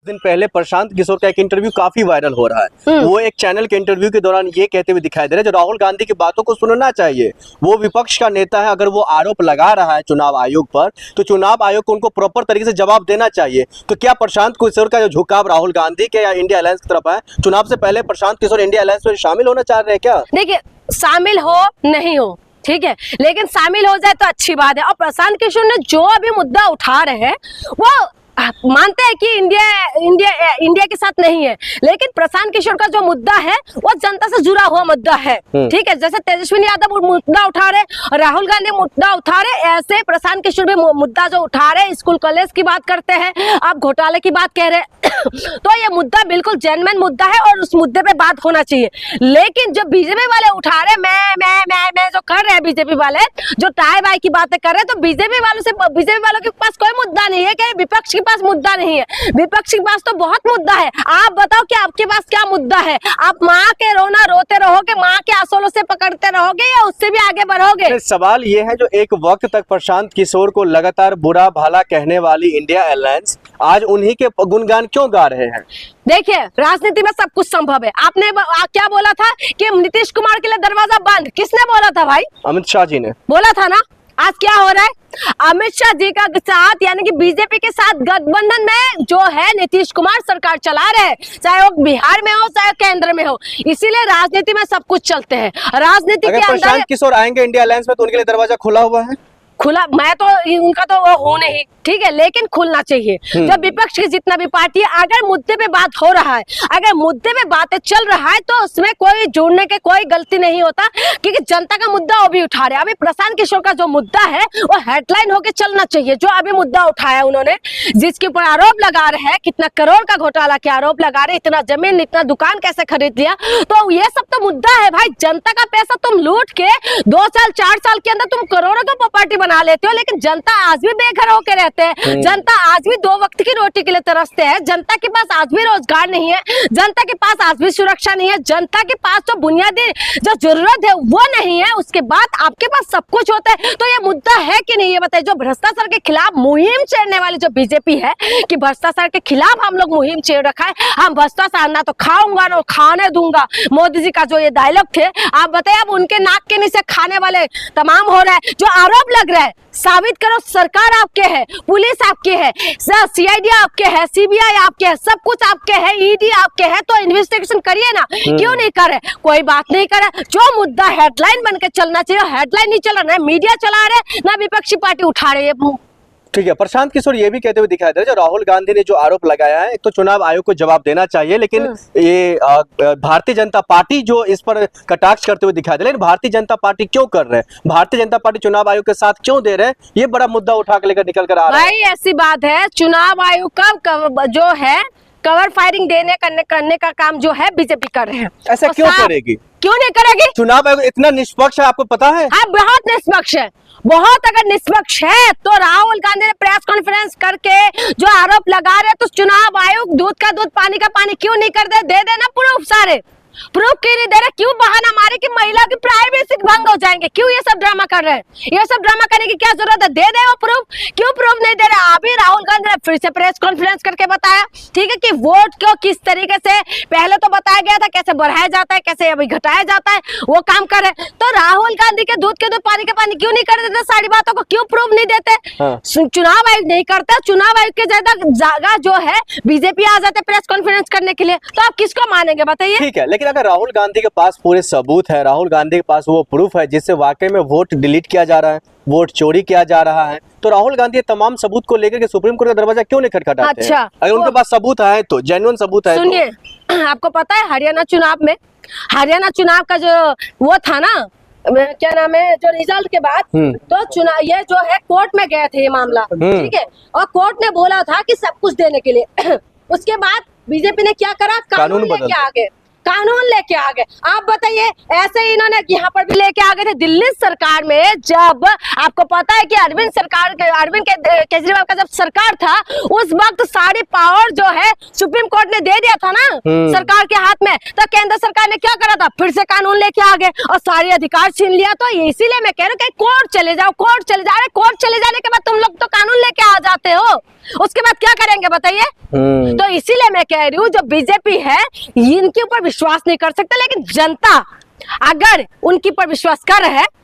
दिन पहले प्रशांत किशोर का एक इंटरव्यू काफी वायरल हो रहा है। वो एक चैनल के इंटरव्यू के दौरान ये कहते हुए दिखाई दे रहे हैं जो राहुल गांधी की बातों को सुनना चाहिए। वो विपक्ष का नेता है, अगर वो आरोप लगा रहा है चुनाव आयोग पर तो चुनाव आयोग को उनको प्रॉपर तरीके से जवाब देना चाहिए। तो क्या प्रशांत किशोर का जो झुकाव राहुल गांधी के या इंडिया अलायंस की तरफ है, चुनाव से पहले प्रशांत किशोर इंडिया अलायंस में शामिल होना चाह रहे हैं क्या? देखिए, शामिल हो नहीं हो ठीक है, लेकिन शामिल हो जाए तो अच्छी बात है। और प्रशांत किशोर ने जो अभी मुद्दा उठा रहे हैं वो मानते हैं कि इंडिया के साथ नहीं है, लेकिन प्रशांत किशोर का जो मुद्दा है वो जनता से जुड़ा हुआ मुद्दा है। ठीक है, जैसे तेजस्वी यादव मुद्दा उठा रहे, राहुल गांधी मुद्दा उठा रहे, ऐसे प्रशांत किशोर भी मुद्दा जो उठा रहे, स्कूल कॉलेज की बात करते हैं, आप घोटाले की बात कह रहे हैं तो ये मुद्दा बिल्कुल जेन्युइन मुद्दा है और उस मुद्दे पे बात होना चाहिए। लेकिन जो बीजेपी वाले उठा रहे, मैं जो कर रहे हैं, बीजेपी वाले जो टाई बाई की बातें कर रहे हैं, तो बीजेपी वालों के पास कोई मुद्दा नहीं है कि विपक्ष के पास मुद्दा नहीं है। विपक्ष के पास तो बहुत मुद्दा है। आप बताओ कि आपके पास क्या मुद्दा है? आप माँ के रोना रोते रहोगे, माँ के आंसुओं से पकड़ते रहोगे या उससे भी आगे बढ़ोगे? सवाल ये है, जो एक वक्त तक प्रशांत किशोर को लगातार बुरा भला कहने वाली इंडिया अलायंस आज उन्हीं के गुणगान क्यों गा रहे हैं? देखिए, राजनीति में सब कुछ संभव है। आपने क्या बोला था कि नीतीश कुमार के लिए दरवाजा बंद? किसने बोला था भाई? अमित शाह जी ने बोला था ना। आज क्या हो रहा है? अमित शाह जी का साथ यानी कि बीजेपी के साथ गठबंधन में जो है नीतीश कुमार सरकार चला रहे हैं, चाहे वो बिहार में हो चाहे केंद्र में हो। इसीलिए राजनीति में सब कुछ चलते हैं। राजनीति के अंदर प्रशांत किशोर आएंगे इंडिया अलायंस में तो उनके लिए दरवाजा खुला हुआ है। मैं तो उनका तो वो हो नहीं, ठीक है, लेकिन खुलना चाहिए। जब विपक्ष की जितना भी पार्टी है, अगर मुद्दे पे बात हो रहा है, अगर मुद्दे पे बातें चल रहा है तो उसमें कोई जोड़ने के कोई गलती नहीं होता, क्योंकि जनता का मुद्दा वो भी उठा रहे हैं। अभी प्रशांत किशोर का जो मुद्दा है वो हेडलाइन होके चलना चाहिए। जो अभी मुद्दा उठाया उन्होंने, जिसके ऊपर आरोप लगा रहे हैं, कितना करोड़ का घोटाला के आरोप लगा रहे, इतना जमीन इतना दुकान कैसे खरीद लिया, तो ये सब तो मुद्दा है भाई। जनता का पैसा तुम लूट के 2 साल 4 साल के अंदर तुम करोड़ों का प्रॉपर्टी बना लेते हो, लेकिन जनता आज भी बेघर होकर रहते हैं। जनता आज भी 2 वक्त की रोटी के लिए तरसते हैं। जनता के पास आज भी रोजगार नहीं है, जनता के पास आज भी सुरक्षा नहीं है, जनता के पास तो बुनियादी जो जरूरत है वो नहीं है। उसके बाद आपके पास सब कुछ होता है। तो ये मुद्दा है कि नहीं, ये बताइए। जो भ्रष्टाचार के खिलाफ मुहिम छेड़ने वाली जो बीजेपी है कि भ्रष्टाचार के खिलाफ हम लोग मुहिम छेड़ रखा है, हम भ्रष्टाचार ना तो खाऊंगा ना खाने दूंगा, मोदी जी का जो ये डायलॉग थे, आप बताइए। अब उनके नाक के नीचे खाने वाले तमाम हो रहा है। जो आरोप लग रहा है साबित करो। सरकार आपके है, पुलिस आपके है, सीआईडी आपके है, सीबीआई आपके है, सब कुछ आपके है, ईडी आपके है, तो इन्वेस्टिगेशन करिए ना। क्यों नहीं करे? कोई बात नहीं करे। जो मुद्दा हेडलाइन बन के चलना चाहिए, हेडलाइन नहीं चला रहा, मीडिया चला रहे ना विपक्षी पार्टी उठा रही है। ठीक है, प्रशांत किशोर ये भी कहते हुए दिखाई दे रहे हैं जो राहुल गांधी ने जो आरोप लगाया है, एक तो चुनाव आयोग को जवाब देना चाहिए, लेकिन ये भारतीय जनता पार्टी जो इस पर कटाक्ष करते हुए दिखाई दे रहे हैं। भारतीय जनता पार्टी क्यों कर रहे हैं? भारतीय जनता पार्टी चुनाव आयोग के साथ क्यों दे रहे हैं? ये बड़ा मुद्दा उठा के लेकर निकल कर आ रहा है। भाई ऐसी बात है, चुनाव आयोग का जो है कवर फायरिंग करने का काम जो है बीजेपी कर रहे हैं। ऐसा क्यों करेगी? क्यों नहीं करेगी? चुनाव आयोग इतना निष्पक्ष है, आपको पता है? हाँ, बहुत निष्पक्ष है। बहुत अगर निष्पक्ष है तो राहुल गांधी ने प्रेस कॉन्फ्रेंस करके जो आरोप लगा रहे, तो चुनाव आयोग दूध का दूध पानी का पानी क्यों नहीं कर दे देना प्रूफ। सारे प्रूफ क्यों नहीं दे रहे? क्यों बहाना मारे कि महिला की प्राइवेसी भंग हो जाएंगे? क्यों ये सब ड्रामा कर रहे हैं? ये सब ड्रामा करने की क्या जरूरत है? दे वो प्रूफ। क्यों प्रूफ नहीं दे रहे? अभी राहुल गांधी ने फिर से प्रेस कॉन्फ्रेंस करके बताया, ठीक है, कि वोट को किस तरीके से पहले तो बताया गया था, कैसे बढ़ाया जाता है, कैसे अभी घटाया जाता है, वो काम कर रहे। तो राहुल गांधी के दूध के दूध पानी के पानी क्यों नहीं कर देते? सारी बातों को क्यों प्रूफ नहीं देते? चुनाव आयोग नहीं करता। चुनाव आयोग के ज्यादा जगह जो है बीजेपी आ जाते प्रेस कॉन्फ्रेंस करने के लिए, तो आप किसको मानेंगे बताइए? ठीक है, लेकिन अगर राहुल गांधी के पास पूरे सबूत है, राहुल गांधी के पास वो प्रूफ है जिससे वाकई में वोट डिलीट किया जा रहा है, वोट चोरी किया जा रहा है, तो राहुल गांधी तमाम सबूत को लेकर के सुप्रीम कोर्ट का दरवाजा क्यों नहीं खटखटाते? अच्छा, अगर उनके पास सबूत है तो जेन्युइन सबूत है। सुनिए, आपको पता है हरियाणा चुनाव का जो वो था ना, क्या नाम है, जो रिजल्ट के बाद तो चुनाव ये जो है कोर्ट में गए थे ये मामला, ठीक है, और कोर्ट ने बोला था कि सब कुछ देने के लिए। उसके बाद बीजेपी ने क्या करा? कानून लेके आ गए। कानून लेके आ गए। आप बताइए, ऐसे ही इन्होंने यहाँ पर भी लेके आ गए थे दिल्ली सरकार में। जब आपको पता है कि अरविंद केजरीवाल का जब सरकार था, उस वक्त सारी पावर जो है सुप्रीम कोर्ट ने दे दिया था ना सरकार के हाथ में। तो केंद्र सरकार ने क्या करा था, फिर से कानून लेके आ गए और सारे अधिकार छीन लिया। तो इसीलिए मैं कह रही हूँ कि कोर्ट चले जाओ, कोर्ट चले जा रहे, कोर्ट चले जाने के बाद तुम लोग तो कानून लेके आ जाते हो, उसके बाद क्या करेंगे बताइए। तो इसीलिए मैं कह रही हूँ जो बीजेपी है इनके ऊपर विश्वास नहीं कर सकते, लेकिन जनता अगर उनके ऊपर विश्वास कर रहे है